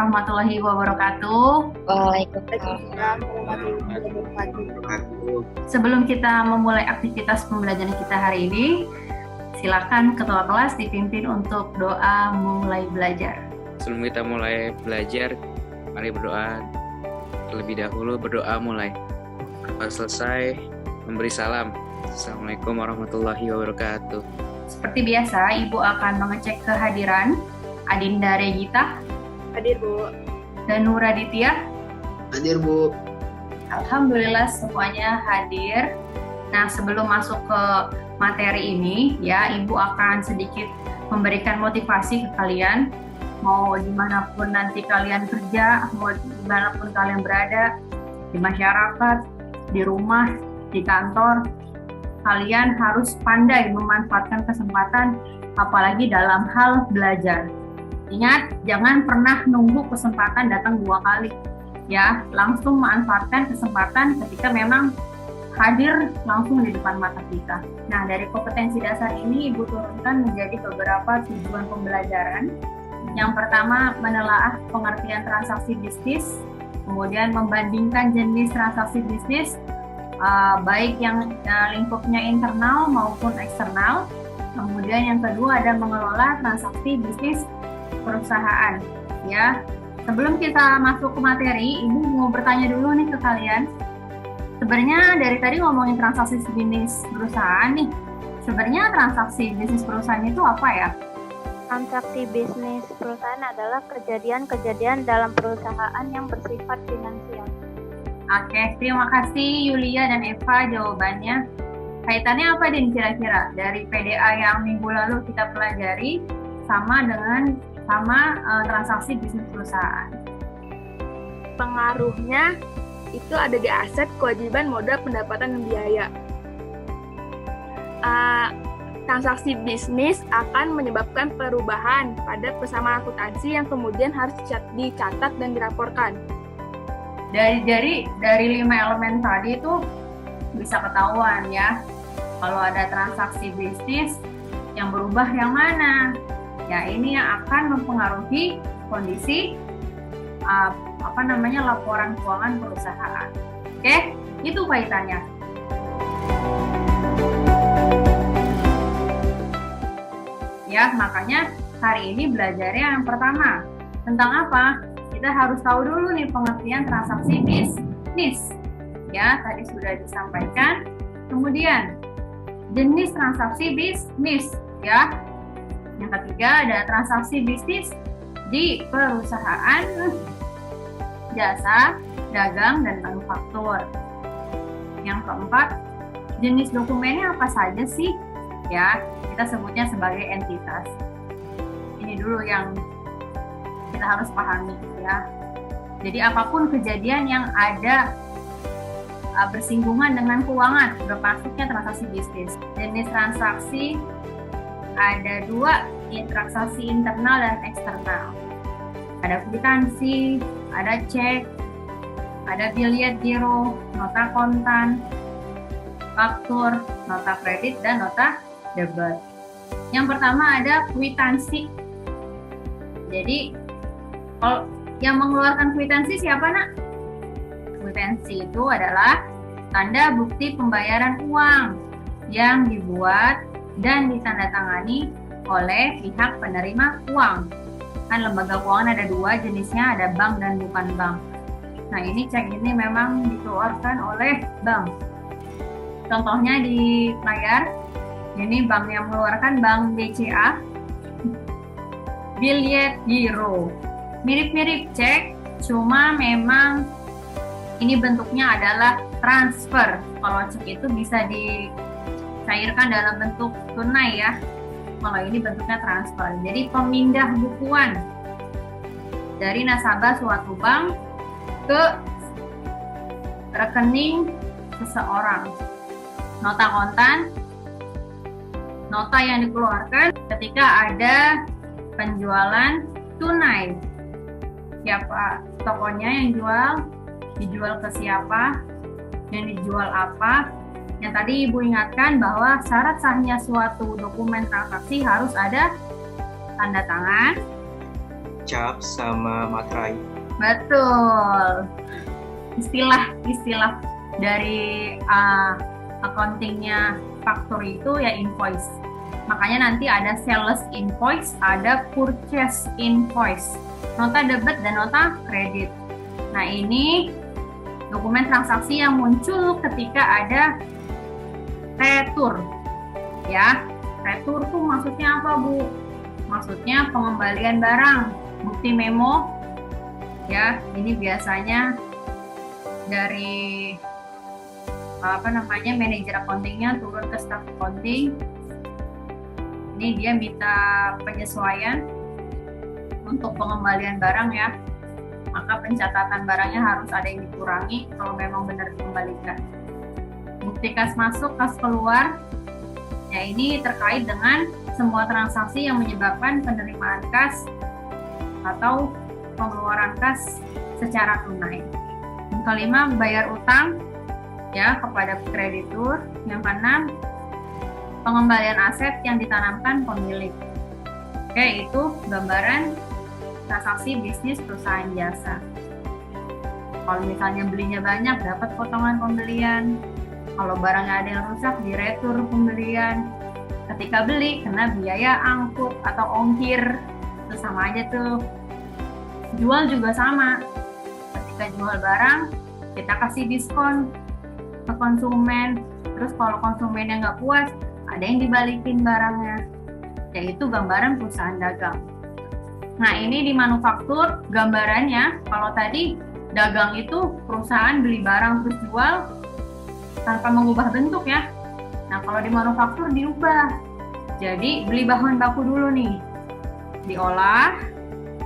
warahmatullahi wabarakatuh. Waalaikumsalam warahmatullahi wabarakatuh. Sebelum kita memulai aktivitas pembelajaran kita hari ini, silakan ketua kelas dipimpin untuk doa mulai belajar. Sebelum kita mulai belajar, mari berdoa. Terlebih dahulu berdoa mulai. Pas selesai, memberi salam. Assalamualaikum warahmatullahi wabarakatuh. Seperti biasa, Ibu akan mengecek kehadiran Adinda Regita. Hadir, Bu. Dan Nur Aditya. Hadir, Bu. Alhamdulillah semuanya hadir. Nah, sebelum masuk ke materi ini, ya, Ibu akan sedikit memberikan motivasi ke kalian. Mau dimanapun nanti kalian kerja, mau dimanapun kalian berada, di masyarakat, di rumah, di kantor, kalian harus pandai memanfaatkan kesempatan, apalagi dalam hal belajar. Ingat, jangan pernah nunggu kesempatan datang 2 kali. Ya, langsung manfaatkan kesempatan ketika memang hadir langsung di depan mata kita. Nah, dari kompetensi dasar ini Ibu turunkan menjadi beberapa tujuan pembelajaran. Yang pertama, menelaah pengertian transaksi bisnis, kemudian membandingkan jenis transaksi bisnis, baik yang lingkupnya internal maupun eksternal. Kemudian yang kedua ada mengelola transaksi bisnis perusahaan. Ya, sebelum kita masuk ke materi, Ibu mau bertanya dulu nih ke kalian. Sebenarnya dari tadi ngomongin transaksi bisnis perusahaan nih. Sebenarnya transaksi bisnis perusahaan itu apa ya? Transaksi bisnis perusahaan adalah kejadian-kejadian dalam perusahaan yang bersifat finansial. Oke, terima kasih Yulia dan Eva jawabannya. Kaitannya apa Din kira-kira dari PDA yang minggu lalu kita pelajari sama transaksi bisnis perusahaan? Pengaruhnya itu ada di aset, kewajiban, modal, pendapatan, dan biaya. Transaksi bisnis akan menyebabkan perubahan pada persamaan akuntansi yang kemudian harus dicatat dan dilaporkan. Dari 5 elemen tadi itu bisa ketahuan ya, kalau ada transaksi bisnis yang berubah yang mana. Ya, ini yang akan mempengaruhi kondisi laporan keuangan perusahaan. Oke, itu kaitannya. Ya, makanya hari ini belajarnya yang pertama tentang apa? Kita harus tahu dulu nih pengertian transaksi bisnis. Ya, tadi sudah disampaikan. Kemudian jenis transaksi bisnis, ya. Yang ketiga ada transaksi bisnis di perusahaan, jasa, dagang, dan manufaktur. Yang keempat, jenis dokumennya apa saja sih? Ya, kita sebutnya sebagai entitas. Ini dulu yang kita harus pahami, ya. Jadi apapun kejadian yang ada bersinggungan dengan keuangan, udah masuknya transaksi bisnis. Jenis transaksi ada 2, transaksi internal dan eksternal. Ada kwitansi, ada cek, ada billet giro, nota kontan, faktur, nota kredit, dan nota debit. Yang pertama ada kwitansi. Jadi, kalau yang mengeluarkan kwitansi siapa, Nak? Kwitansi itu adalah tanda bukti pembayaran uang yang dibuat dan ditandatangani oleh pihak penerima uang. Kan lembaga keuangan ada 2 jenisnya, ada bank dan bukan bank. Nah, ini cek ini memang dikeluarkan oleh bank. Contohnya di layar, ini bank yang mengeluarkan bank BCA, billet giro. Mirip-mirip cek, cuma memang ini bentuknya adalah transfer. Kalau cek itu bisa dicairkan dalam bentuk tunai ya. Kalau ini bentuknya transfer. Jadi pemindah bukuan dari nasabah suatu bank ke rekening seseorang. Nota kontan, nota yang dikeluarkan ketika ada penjualan tunai. Siapa tokonya yang jual, dijual ke siapa, yang dijual apa. Yang tadi Ibu ingatkan bahwa syarat sahnya suatu dokumen transaksi harus ada tanda tangan, cap sama materai. Betul. Istilah dari accountingnya faktur itu ya invoice. Makanya nanti ada sales invoice, ada purchase invoice, nota debit dan nota kredit. Nah, ini dokumen transaksi yang muncul ketika ada retur. Ya, retur tuh maksudnya apa, Bu? Maksudnya pengembalian barang, bukti memo. Ya, ini biasanya dari manajer accountingnya turun ke staff accounting. Ini dia minta penyesuaian untuk pengembalian barang ya. Maka pencatatan barangnya harus ada yang dikurangi kalau memang benar dikembalikan. Bukti kas masuk, kas keluar. Ya, ini terkait dengan semua transaksi yang menyebabkan penerimaan kas atau pengeluaran kas secara tunai. Yang kelima, bayar utang ya kepada kreditur. Yang keenam, pengembalian aset yang ditanamkan pemilik. Oke, itu gambaran transaksi bisnis perusahaan jasa. Kalau misalnya belinya banyak, dapat potongan pembelian. Kalau barangnya ada yang rusak, diretur pembelian. Ketika beli, kena biaya angkut atau ongkir. Itu sama aja tuh. Jual juga sama. Ketika jual barang, kita kasih diskon ke konsumen. Terus kalau konsumennya nggak puas, ada yang dibalikin barangnya. Yaitu gambaran perusahaan dagang. Nah, ini di manufaktur gambarannya, kalau tadi dagang itu perusahaan beli barang terus jual tanpa mengubah bentuk ya. Nah, kalau di manufaktur diubah. Jadi beli bahan baku dulu nih, diolah,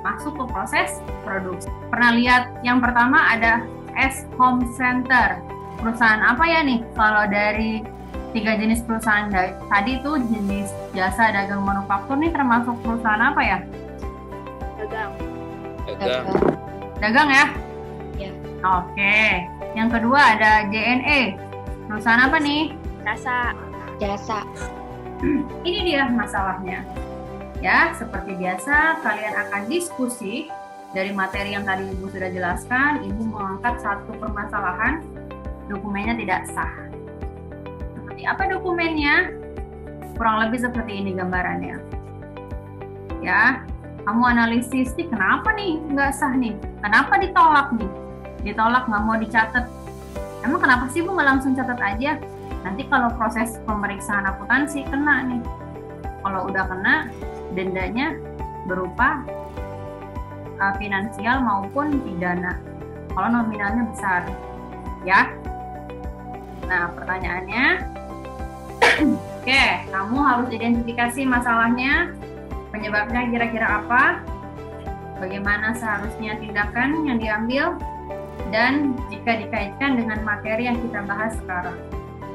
masuk ke proses produksi. Pernah lihat yang pertama ada S Home Center. Perusahaan apa ya nih? Kalau dari 3 jenis perusahaan tadi itu jenis jasa dagang manufaktur nih termasuk perusahaan apa ya? Dagang ya? Ya. Oke. Yang kedua ada JNE. Perusahaan apa nih? Jasa. Ini dia masalahnya. Ya, seperti biasa kalian akan diskusi dari materi yang tadi Ibu sudah jelaskan. Ibu mengangkat satu permasalahan, dokumennya tidak sah. Seperti apa dokumennya? Kurang lebih seperti ini gambarannya. Ya, kamu analisis nih, kenapa nih nggak sah nih? Kenapa ditolak nih? Ditolak nggak mau dicatat. Emang kenapa sih Bu nggak langsung catat aja? Nanti kalau proses pemeriksaan akuntansi kena nih. Kalau udah kena, dendanya berupa finansial maupun pidana. Kalau nominalnya besar, ya. Nah, pertanyaannya, oke, kamu harus identifikasi masalahnya, penyebabnya kira-kira apa, bagaimana seharusnya tindakan yang diambil, dan jika dikaitkan dengan materi yang kita bahas sekarang.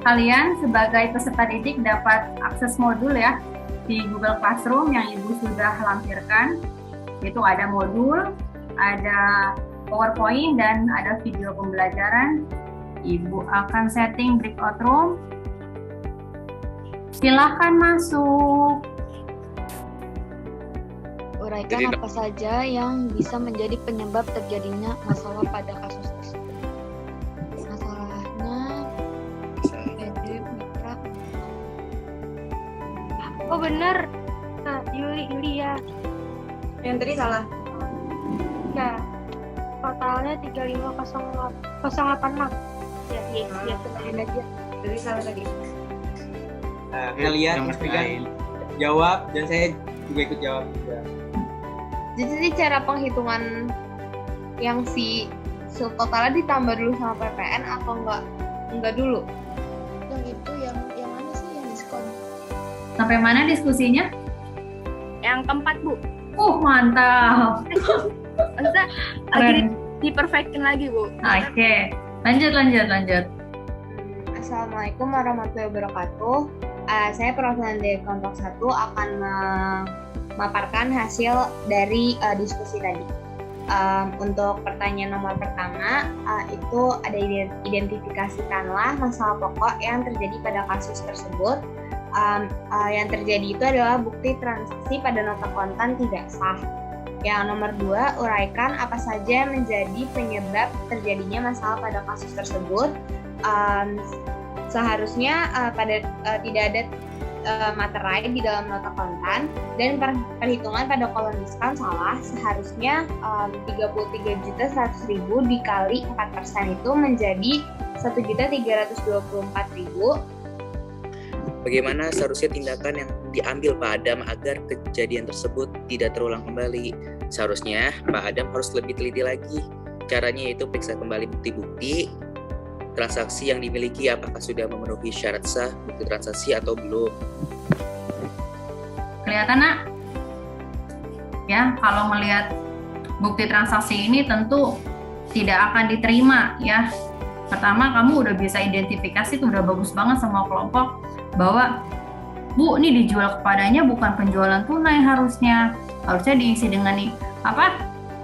Kalian sebagai peserta didik dapat akses modul ya di Google Classroom yang Ibu sudah lampirkan. Itu ada modul, ada PowerPoint, dan ada video pembelajaran. Ibu akan setting breakout room. Silahkan masuk. Uraikan apa saja yang bisa menjadi penyebab terjadinya masalah pada kasus tersebut. Masalahnya mitra. Oh bener, nah, Yuli ya. Yang tadi salah. Ya, totalnya 35086. Ya, benerin aja. Jadi salah tadi. Nah, kalian pastikan jawab dan saya juga ikut jawab juga. Jadi cara penghitungan yang si totalnya ditambah dulu sama PPN atau enggak dulu? Yang itu yang mana sih yang diskon? Sampai mana diskusinya? Yang keempat, Bu. Mantap. Maksudnya lagi diperfectin lagi, Bu. Oke. Lanjut. Assalamualaikum warahmatullahi wabarakatuh. Saya perwakilan dari kelompok 1 akan memaparkan hasil dari diskusi tadi. Untuk pertanyaan nomor pertama, itu ada identifikasikanlah masalah pokok yang terjadi pada kasus tersebut. Yang terjadi itu adalah bukti transaksi pada nota kontan tidak sah. Yang nomor 2, uraikan apa saja yang menjadi penyebab terjadinya masalah pada kasus tersebut. Seharusnya tidak ada materai di dalam nota kontan, dan perhitungan pada kolom diskon salah. Seharusnya 33.100.000 dikali 4% itu menjadi 1.324.000. Bagaimana seharusnya tindakan yang diambil Pak Adam agar kejadian tersebut tidak terulang kembali? Seharusnya Pak Adam harus lebih teliti lagi. Caranya yaitu periksa kembali bukti-bukti transaksi yang dimiliki, apakah sudah memenuhi syarat sah bukti transaksi atau belum. Kelihatan, Nak? Ya, kalau melihat bukti transaksi ini tentu tidak akan diterima ya. Pertama, kamu udah bisa identifikasi, itu udah bagus banget semua kelompok bahwa Bu, ini dijual kepadanya bukan penjualan tunai harusnya diisi dengan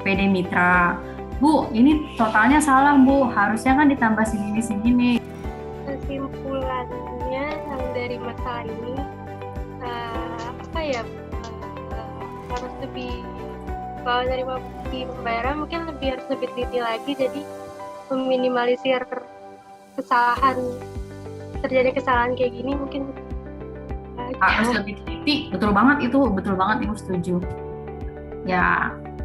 PD Mitra. Bu, ini totalnya salah Bu, harusnya kan ditambah segini. Kesimpulannya yang dari masalah ini harus lebih, kalau dari bukti pembayaran mungkin harus lebih teliti lagi, jadi meminimalisir terjadi kesalahan kayak gini mungkin harus lebih teliti. Betul banget Ibu setuju.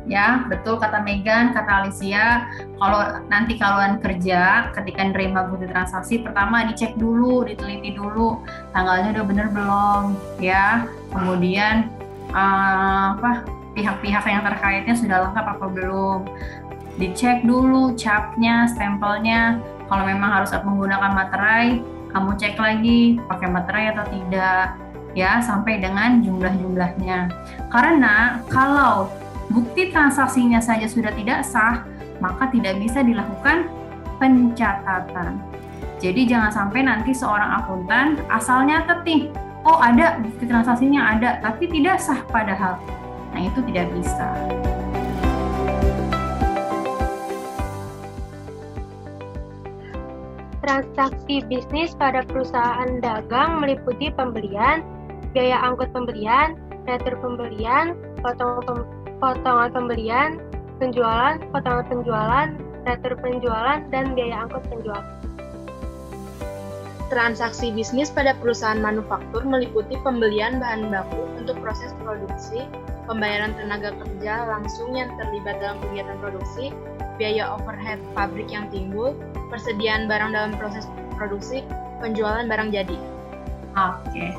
Ya, betul kata Megan, kata Alicia. Kalau nanti kalian kerja, ketika nerima bukti transaksi, pertama dicek dulu, diteliti dulu, tanggalnya udah bener belum, ya. Kemudian pihak-pihak yang terkaitnya sudah lengkap apa belum. Dicek dulu capnya, stempelnya. Kalau memang harus menggunakan materai, kamu cek lagi pakai materai atau tidak, ya, sampai dengan jumlah-jumlahnya. Karena kalau bukti transaksinya saja sudah tidak sah, maka tidak bisa dilakukan pencatatan. Jadi jangan sampai nanti seorang akuntan asal nyatet nih, oh ada bukti transaksinya ada, tapi tidak sah padahal. Nah, itu tidak bisa. Transaksi bisnis pada perusahaan dagang meliputi pembelian, biaya angkut pembelian, retur pembelian, potongan pembelian, penjualan, potongan penjualan, retur penjualan, dan biaya angkut penjualan. Transaksi bisnis pada perusahaan manufaktur meliputi pembelian bahan baku untuk proses produksi, pembayaran tenaga kerja langsung yang terlibat dalam kegiatan produksi, biaya overhead pabrik yang timbul, persediaan barang dalam proses produksi, penjualan barang jadi. Oke,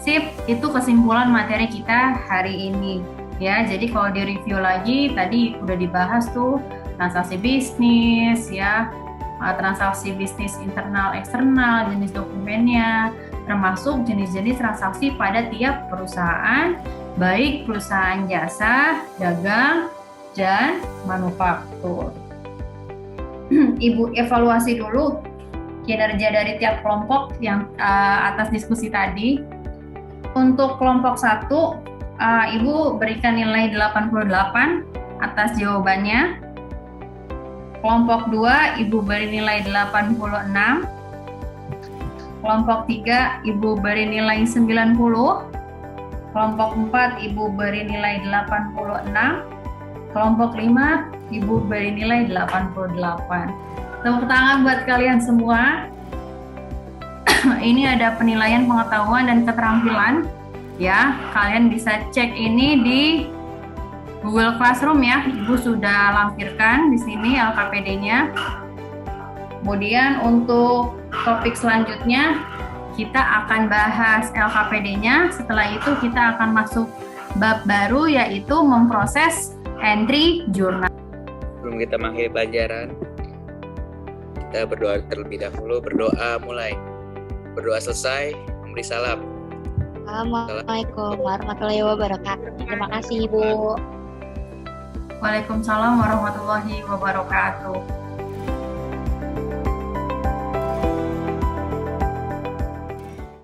sip. Itu kesimpulan materi kita hari ini. Ya, jadi kalau di review lagi, tadi udah dibahas tuh transaksi bisnis, ya, transaksi bisnis internal, eksternal, jenis dokumennya, termasuk jenis-jenis transaksi pada tiap perusahaan, baik perusahaan jasa, dagang, dan manufaktur. Ibu evaluasi dulu kinerja dari tiap kelompok yang atas diskusi tadi. Untuk kelompok 1, Ibu berikan nilai 88 atas jawabannya. Kelompok 2, Ibu beri nilai 86. Kelompok 3, Ibu beri nilai 90. Kelompok 4, Ibu beri nilai 86. Kelompok 5, Ibu beri nilai 88. Tepuk tangan buat kalian semua. Ini ada penilaian pengetahuan dan keterampilan. Ya, kalian bisa cek ini di Google Classroom ya. Ibu sudah lampirkan di sini LKPD-nya. Kemudian untuk topik selanjutnya kita akan bahas LKPD-nya. Setelah itu kita akan masuk bab baru, yaitu memproses entry jurnal. Sebelum kita mengakhiri pelajaran, kita berdoa terlebih dahulu. Berdoa mulai. Berdoa selesai, memberi salam. Assalamualaikum warahmatullahi wabarakatuh. Terima kasih, Ibu. Waalaikumsalam warahmatullahi wabarakatuh.